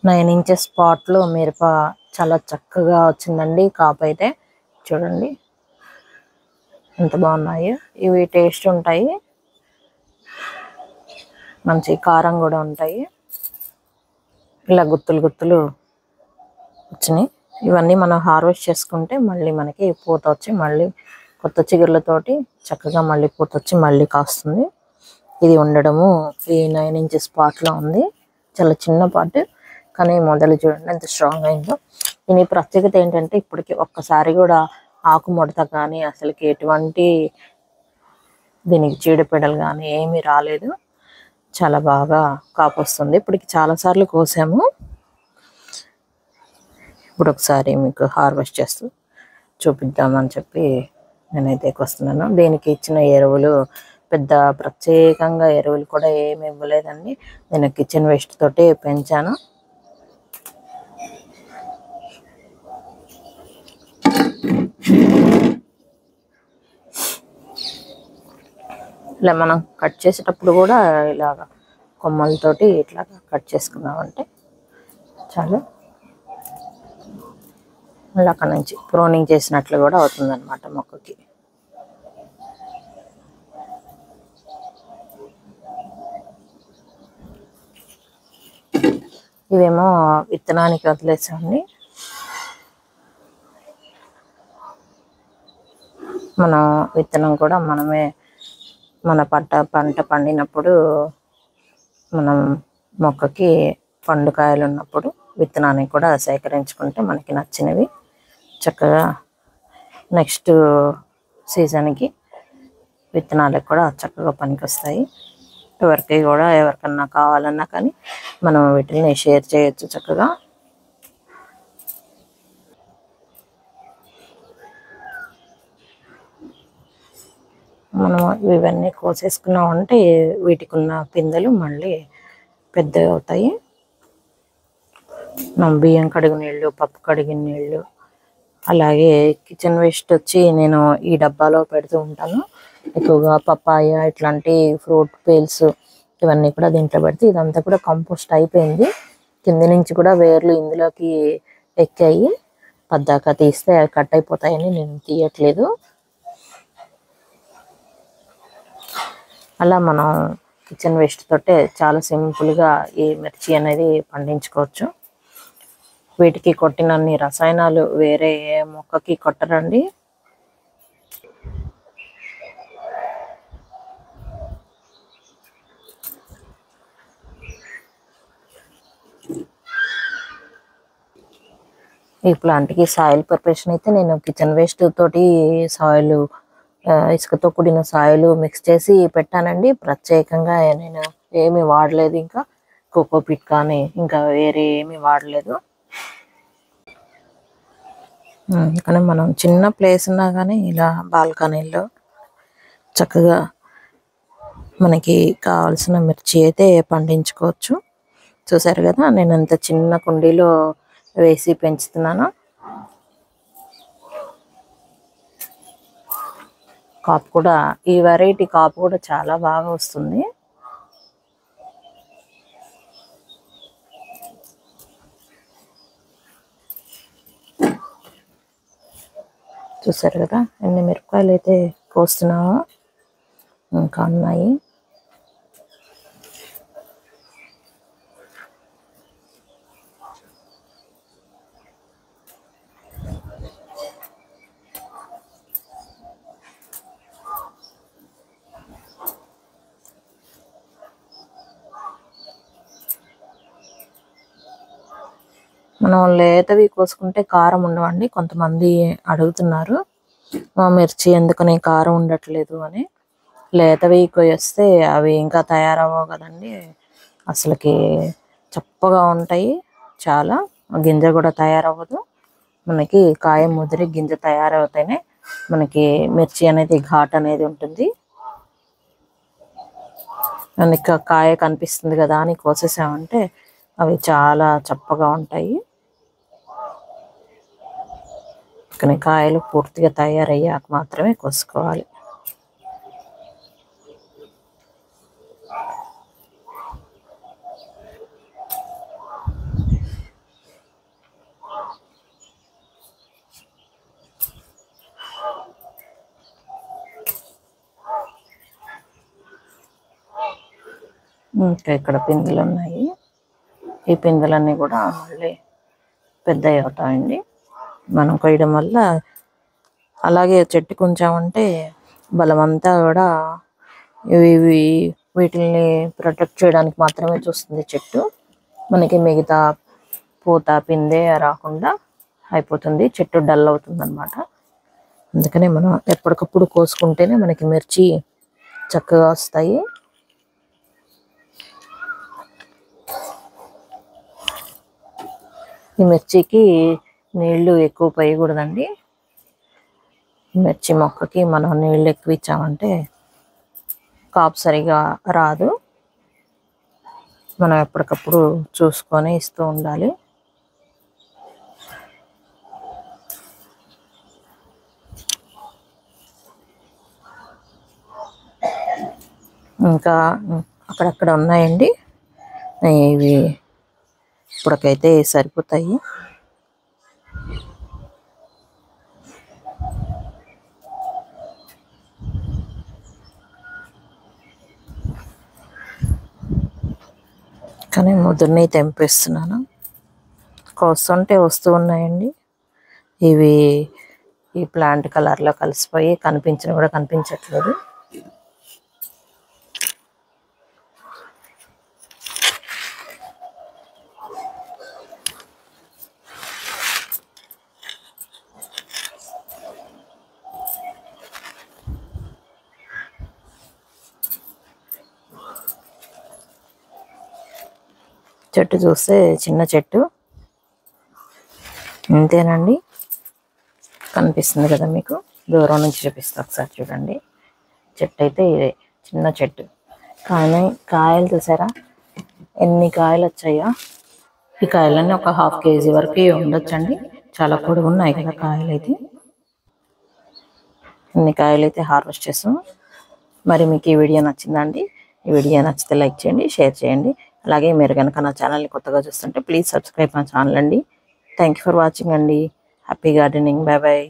9 inches పాట్లో మిరప చాలా చక్కగా వచ్చిందండి. కాపు అయితే చూడండి ఎంత బాగున్నాయో. ఇవి టేస్ట్ ఉంటాయి, మంచి కారం కూడా ఉంటాయి. ఇలా గుత్తులు గుత్తులు వచ్చినాయి. ఇవన్నీ మనం హార్వెస్ట్ చేసుకుంటే మళ్ళీ మనకి పూత వచ్చి మళ్ళీ కొత్త చిగుర్లతోటి చక్కగా మళ్ళీ పూత వచ్చి మళ్ళీ కాస్తుంది. ఇది ఉండడము ఈ 9 ఇంచెస్ పాట్లో ఉంది. చాలా చిన్న పాట్, కానీ మొదలు చూడండి ఎంత స్ట్రాంగ్ అయిందో. దీని ప్రత్యేకత ఏంటంటే ఇప్పటికి ఒక్కసారి కూడా ఆకు ముడత కానీ అసలుకి ఎటువంటి దీనికి చీడపీడలు కానీ ఏమీ రాలేదు. చాలా బాగా కాపు వస్తుంది. ఇప్పటికి చాలాసార్లు కోసాము. ఇప్పుడు ఒకసారి మీకు హార్వెస్ట్ చేస్తూ చూపిద్దామని చెప్పి నేనైతే వస్తున్నాను. దీనికి ఇచ్చిన ఎరువులు పెద్ద ప్రత్యేకంగా ఎరువులు కూడా ఏమి ఇవ్వలేదండి. నేను కిచెన్ వేస్ట్ తోటి పెంచాను. ఇలా మనం కట్ చేసేటప్పుడు కూడా ఇలాగ కొమ్మలతోటి ఇట్లా కట్ చేసుకున్నామంటే చాలు. మళ్ళీ అక్కడ నుంచి ప్రోనింగ్ చేసినట్లు కూడా అవుతుంది అనమాట మొక్కకి. ఇవేమో విత్తనానికి వదిలేసామండి. మన విత్తనం కూడా మనమే మన పంట పండినప్పుడు మనం మొక్కకి పండుకాయలు ఉన్నప్పుడు విత్తనాన్ని కూడా సేకరించుకుంటే మనకి నచ్చినవి చక్కగా నెక్స్ట్ సీజన్కి విత్తనాలకు కూడా చక్కగా పనికొస్తాయి. ఎవరికన్నా కావాలన్నా కానీ మనం వీటిని షేర్ చేయొచ్చు చక్కగా. మనం ఇవన్నీ కోసేసుకున్నామంటే వీటికి ఉన్న పిందెలు మళ్ళీ పెద్దగా అవుతాయి. మనం బియ్యం కడిగిన నీళ్ళు, పప్పు కడిగిన నీళ్ళు, అలాగే కిచెన్ వేస్ట్ వచ్చి నేను ఈ డబ్బాలో పెడుతూ ఉంటాను. ఎక్కువగా పప్పాయ ఇట్లాంటి ఫ్రూట్ పీల్స్ ఇవన్నీ కూడా దీంట్లో పెడితే ఇదంతా కూడా కంపోస్ట్ అయిపోయింది. కింద నుంచి కూడా వేర్లు ఇందులోకి ఎక్కాయి. పద్దాక తీస్తే అవి కట్ అయిపోతాయని నేను తీయట్లేదు. అలా మనం కిచెన్ వేస్ట్ తోటే చాలా సింపుల్గా ఈ మిర్చి అనేది పండించుకోవచ్చు. వీటికి కొట్టినన్ని రసాయనాలు వేరే ఏ మొక్కకి కొట్టరండి. ఈ ప్లాంట్కి సాయిల్ ప్రిపరేషన్ అయితే నేను కిచెన్ వేస్ట్ తోటి సాయిల్, ఇసుకతో కూడిన సాయిల్ మిక్స్ చేసి పెట్టానండి. ప్రత్యేకంగా నేను ఏమీ వాడలేదు. ఇంకా కోకోపీట్ కానీ ఇంకా వేరే ఏమీ వాడలేదు. కానీ మనం చిన్న ప్లేస్ ఉన్నా కానీ ఇలా బాల్కనీలో చక్కగా మనకి కావాల్సిన మిర్చి అయితే పండించుకోవచ్చు. చూసారు కదా, నేను అంత చిన్న కుండీలో వేసి పెంచుతున్నాను. కాపు కూడా ఈ వెరైటీ కాపు కూడా చాలా బాగా వస్తుంది. చూసారు కదా ఎన్ని మిరపకాయలు అయితే కోస్తున్నామో, ఇంకా ఉన్నాయి. మనం లేతవి కోసుకుంటే కారం ఉండవండి. కొంతమంది అడుగుతున్నారు మా మిర్చి ఎందుకని కారం ఉండట్లేదు అని. లేతవి కోస్తే అవి ఇంకా తయారవ్వవు కదండి, అసలుకి చప్పగా ఉంటాయి. చాలా గింజ కూడా తయారవ్వదు. మనకి కాయ ముదిరి గింజ తయారవుతేనే మనకి మిర్చి అనేది ఘాట్ అనేది ఉంటుంది. మనకి కాయ కనిపిస్తుంది కదా అని కోసేసామంటే అవి చాలా చప్పగా ఉంటాయి. కానీ కాయలు పూర్తిగా తయారయ్యాక మాత్రమే కోసుకోవాలి. ఇంకా ఇక్కడ పిందెలు ఉన్నాయి. ఈ పిందెలన్నీ కూడా మళ్ళీ పెద్దవి అవుతాయండి మనం కొయ్యడం వల్ల. అలాగే చెట్టుకు ఉంచామంటే బలమంతా కూడా ఇవి వీటిని ప్రొటెక్ట్ చేయడానికి మాత్రమే చూస్తుంది చెట్టు. మనకి మిగతా పూత పిందె రాకుండా అయిపోతుంది, చెట్టు డల్ అవుతుంది అన్నమాట. అందుకనే మనం ఎప్పటికప్పుడు కోసుకుంటేనే మనకి మిర్చి చక్కగా వస్తాయి. ఈ మిర్చికి నీళ్లు ఎక్కువ పోయకూడదండి. మిర్చి మొక్కకి మనం నీళ్ళు ఎక్కువ ఇచ్చామంటే కాపు సరిగా రాదు. మనం ఎప్పటికప్పుడు చూసుకొని ఇస్తూ ఉండాలి. ఇంకా అక్కడక్కడ ఉన్నాయండి, ఇవి ఇప్పటికైతే సరిపోతాయి. కానీ ముద్దుని తెంపేస్తున్నాను. కోస్తుంటే వస్తూ ఉన్నాయండి. ఇవి ఈ ప్లాంట్ కలర్లో కలిసిపోయి కనిపించిన కూడా కనిపించట్లేదు. చెట్టు చూస్తే చిన్న చెట్టు ఇంతేనండి, కనిపిస్తుంది కదా మీకు. దూరం నుంచి చూపిస్తా ఒకసారి చూడండి. చెట్టు అయితే ఇదే చిన్న చెట్టు, కానీ కాయలు చూసారా ఎన్ని కాయలు వచ్చాయో. ఈ కాయలన్నీ ఒక 1/2 kg వరకు ఉండొచ్చండి. చాలా పొడుగు ఉన్నాయి కదా కాయలు అయితే. ఇన్ని కాయలు అయితే హార్వెస్ట్ చేస్తాం. మరి మీకు ఈ వీడియో నచ్చిందండి? ఈ వీడియో నచ్చితే లైక్ చేయండి, షేర్ చేయండి. అలాగే మీరు కనుక నా ఛానల్ని కొత్తగా చూస్తుంటే ప్లీజ్ సబ్స్క్రైబ్ మై ఛానల్ అండి. థ్యాంక్ యూ ఫర్ వాచింగ్ అండి. Happy gardening. Bye bye.